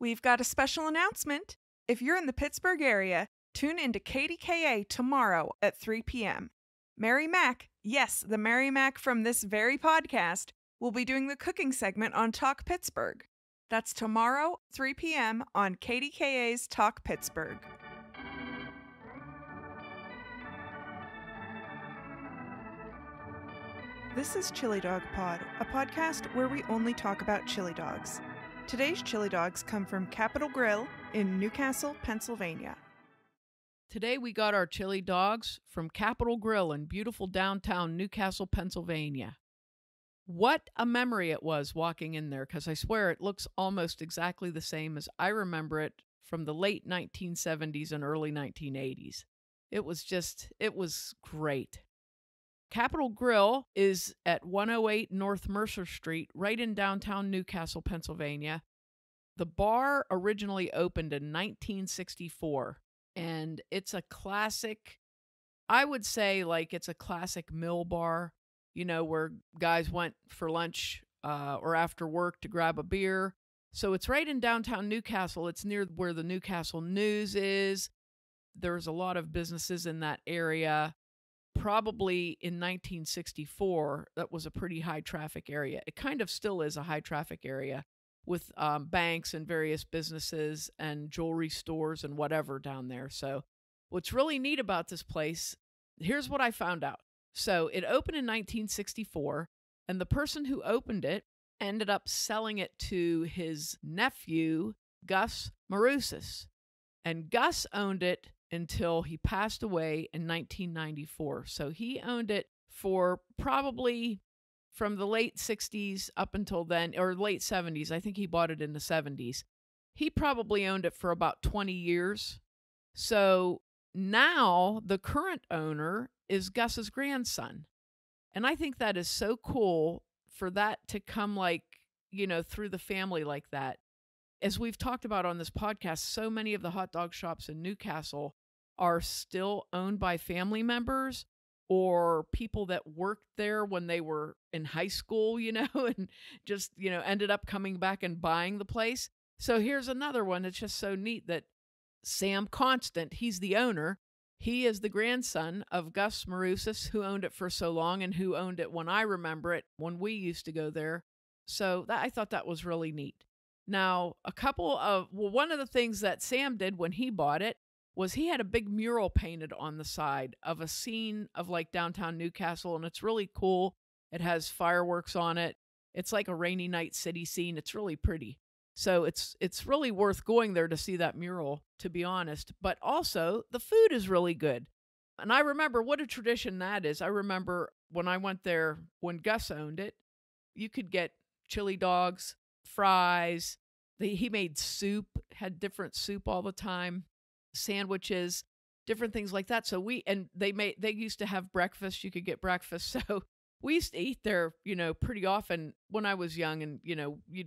We've got a special announcement. If you're in the Pittsburgh area, tune into KDKA tomorrow at 3 p.m. Mary Mack, yes, the Mary Mack from this very podcast, will be doing the cooking segment on Talk Pittsburgh. That's tomorrow, 3 p.m. on KDKA's Talk Pittsburgh. This is Chili Dog Pod, a podcast where we only talk about chili dogs. Today's chili dogs come from Capitol Grill in Newcastle, Pennsylvania. Today we got our chili dogs from Capitol Grill in beautiful downtown Newcastle, Pennsylvania. What a memory it was walking in there, because I swear it looks almost exactly the same as I remember it from the late 1970s and early 1980s. It was great. Capitol Grill is at 108 North Mercer Street, right in downtown Newcastle, Pennsylvania. The bar originally opened in 1964, and it's a classic, I would say like it's a classic mill bar, you know, where guys went for lunch or after work to grab a beer. So it's right in downtown Newcastle. It's near where the Newcastle News is. There's a lot of businesses in that area. Probably in 1964, that was a pretty high traffic area. It kind of still is a high traffic area with banks and various businesses and jewelry stores and whatever down there. So what's really neat about this place, here's what I found out. So it opened in 1964, and the person who opened it ended up selling it to his nephew, Gus Marusis. And Gus owned it until he passed away in 1994. So he owned it for probably from the late 60s up until then, or late 70s. I think he bought it in the 70s. He probably owned it for about 20 years. So now the current owner is Gus's grandson. And I think that is so cool for that to come like, you know, through the family like that. As we've talked about on this podcast, so many of the hot dog shops in Newcastle are still owned by family members or people that worked there when they were in high school, you know, and just, you know, ended up coming back and buying the place. So here's another one that's just so neat that Sam Constant, he's the owner. He is the grandson of Gus Marusis, who owned it for so long and who owned it when I remember it, when we used to go there. So I thought that was really neat. Now, one of the things that Sam did when he bought it was he had a big mural painted on the side of a scene of like downtown Newcastle, and it's really cool. It has fireworks on it. It's like a rainy night city scene. It's really pretty. So it's really worth going there to see that mural, to be honest. But also, the food is really good. And I remember what a tradition that is. I remember when I went there, when Gus owned it, you could get chili dogs, fries. He made soup, had different soup all the time, sandwiches, different things like that. So they used to have breakfast. You could get breakfast. So we used to eat there, you know, pretty often when I was young, and, you know, you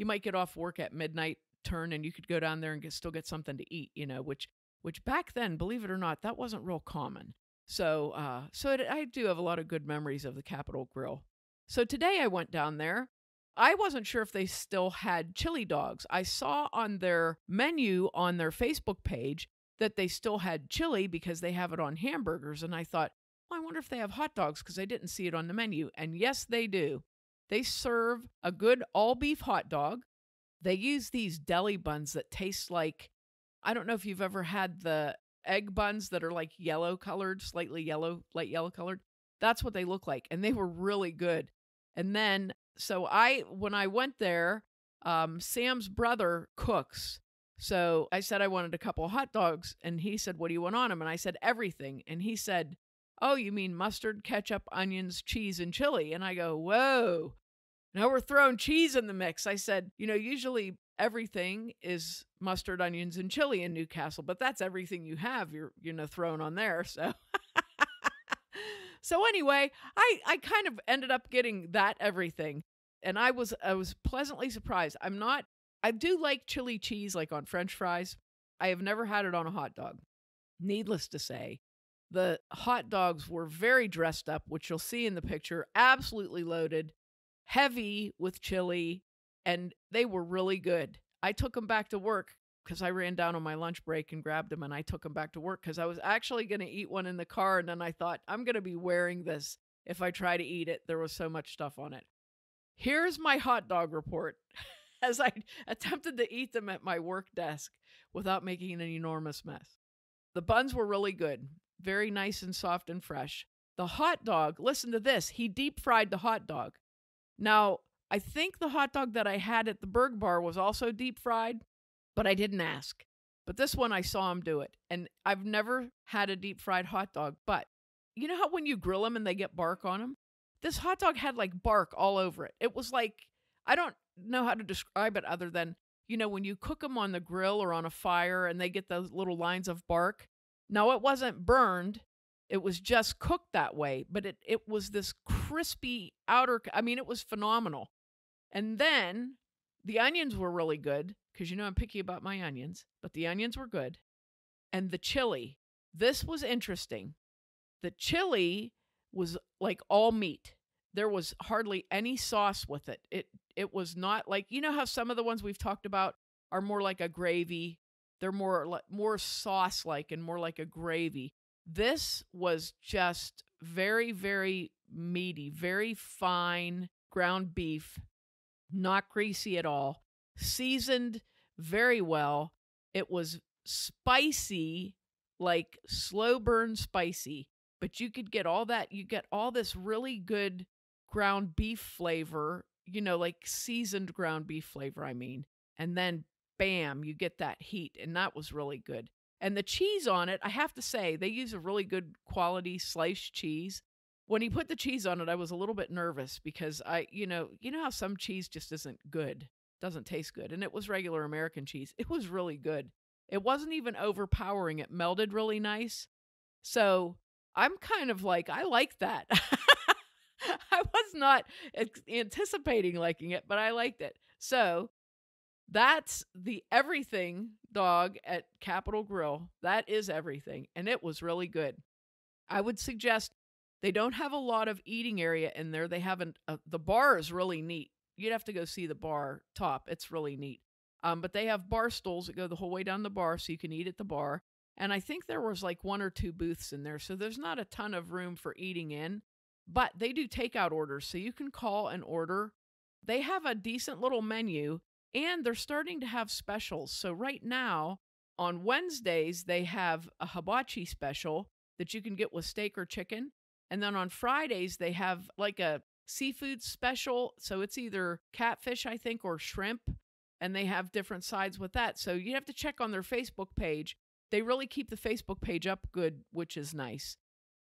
might get off work at midnight turn and you could go down there and still get something to eat, you know, which back then, believe it or not, that wasn't real common. So I do have a lot of good memories of the Capitol Grill. So today I went down there. I wasn't sure if they still had chili dogs. I saw on their menu on their Facebook page that they still had chili because they have it on hamburgers. And I thought, well, I wonder if they have hot dogs because I didn't see it on the menu. And yes, they do. They serve a good all-beef hot dog. They use these deli buns that taste like, I don't know if you've ever had the egg buns that are like yellow colored, light yellow colored. That's what they look like. And they were really good. And then so when I went there, Sam's brother cooks. So I said I wanted a couple of hot dogs, and he said, what do you want on them? And I said, everything. And he said, oh, you mean mustard, ketchup, onions, cheese, and chili? And I go, whoa, now we're throwing cheese in the mix. I said, you know, usually everything is mustard, onions, and chili in Newcastle, but that's everything you have, you're thrown on there. So So anyway, I kind of ended up getting that everything. And I was pleasantly surprised. I do like chili cheese, like on French fries. I have never had it on a hot dog. Needless to say, the hot dogs were very dressed up, which you'll see in the picture, absolutely loaded, heavy with chili, and they were really good. I took them back to work because I ran down on my lunch break and grabbed them, and I took them back to work because I was actually going to eat one in the car. And then I thought, I'm going to be wearing this if I try to eat it. There was so much stuff on it. Here's my hot dog report as I attempted to eat them at my work desk without making an enormous mess. The buns were really good, very nice and soft and fresh. The hot dog, listen to this, he deep fried the hot dog. Now, I think the hot dog that I had at the Berg Bar was also deep fried, but I didn't ask. But this one, I saw him do it. And I've never had a deep fried hot dog, but you know how when you grill them and they get bark on them? This hot dog had like bark all over it. It was like, I don't know how to describe it other than, you know, when you cook them on the grill or on a fire and they get those little lines of bark. Now, it wasn't burned. It was just cooked that way, but it was this crispy outer, I mean, it was phenomenal. And then the onions were really good because, you know, I'm picky about my onions, but the onions were good. And the chili, this was interesting. The chili was like all meat. There was hardly any sauce with it. It was not like, you know how some of the ones we've talked about are more like a gravy. They're more sauce-like and more like a gravy. This was just very, very meaty, very fine ground beef, not greasy at all, seasoned very well. It was spicy, like slow burn spicy, but you could get all that. You get all this really good ground beef flavor, you know, like seasoned ground beef flavor, I mean. And then, bam, you get that heat, and that was really good. And the cheese on it, I have to say, they use a really good quality sliced cheese. When he put the cheese on it, I was a little bit nervous because you know how some cheese just isn't good, doesn't taste good. And it was regular American cheese. It was really good. It wasn't even overpowering. It melded really nice. So I'm kind of like, I like that. I was not anticipating liking it, but I liked it. So that's the everything dog at Capitol Grill. That is everything. And it was really good. I would suggest they don't have a lot of eating area in there. They haven't, the bar is really neat. You'd have to go see the bar top. It's really neat. But they have bar stools that go the whole way down the bar so you can eat at the bar. And I think there was like 1 or 2 booths in there. So there's not a ton of room for eating in. But they do takeout orders. So you can call and order. They have a decent little menu. And they're starting to have specials. So right now, on Wednesdays, they have a hibachi special that you can get with steak or chicken. And then on Fridays, they have like a seafood special. So it's either catfish, I think, or shrimp. And they have different sides with that. So you have to check on their Facebook page. They really keep the Facebook page up good, which is nice.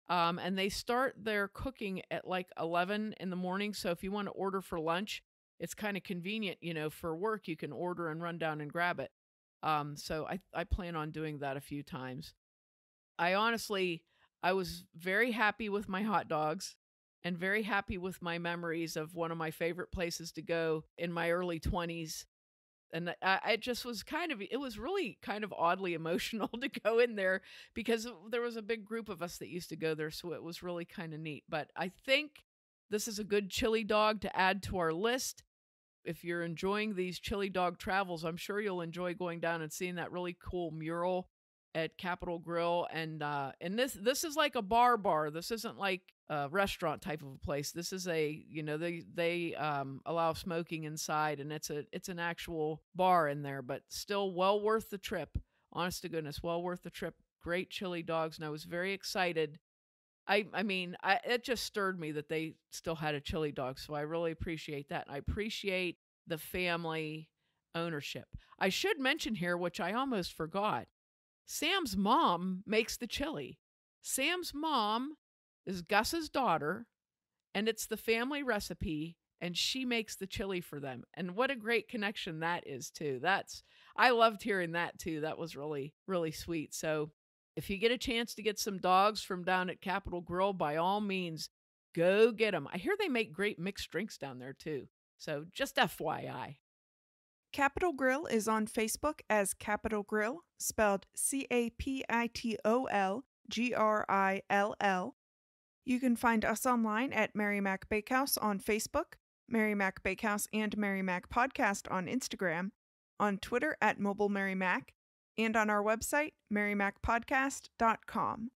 And they start their cooking at like 11 in the morning. So if you want to order for lunch, it's kind of convenient, you know, for work. You can order and run down and grab it. So I plan on doing that a few times. I was very happy with my hot dogs and very happy with my memories of one of my favorite places to go in my early 20s. And I just was it was really kind of oddly emotional to go in there because there was a big group of us that used to go there. So it was really kind of neat. But I think this is a good chili dog to add to our list. If you're enjoying these chili dog travels, I'm sure you'll enjoy going down and seeing that really cool mural at Capitol Grill. And this is like a bar. This isn't like a restaurant type of a place. This is a, you know, they allow smoking inside, and it's an actual bar in there, but still well worth the trip. Honest to goodness, well worth the trip. Great chili dogs, and I was very excited. I mean, it just stirred me that they still had a chili dog, so I really appreciate that. I appreciate the family ownership. I should mention here, which I almost forgot, Sam's mom makes the chili. Sam's mom is Gus's daughter, and it's the family recipe, and she makes the chili for them. And what a great connection that is, too. I loved hearing that, too. That was really, really sweet. So if you get a chance to get some dogs from down at Capitol Grill, by all means, go get them. I hear they make great mixed drinks down there, too. So just FYI. Capitol Grill is on Facebook as Capitol Grill, spelled CAPITOL GRILL. You can find us online at Mary Mac Bakehouse on Facebook, Mary Mac Bakehouse and Mary Mac Podcast on Instagram. on Twitter at MobileMaryMac, and on our website, marymacpodcast.com.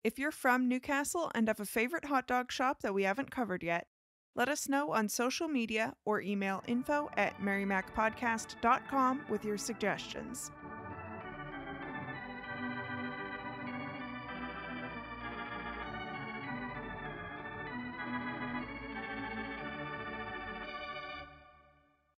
If you're from Newcastle and have a favorite hot dog shop that we haven't covered yet, let us know on social media or email info@marymacpodcast.com with your suggestions.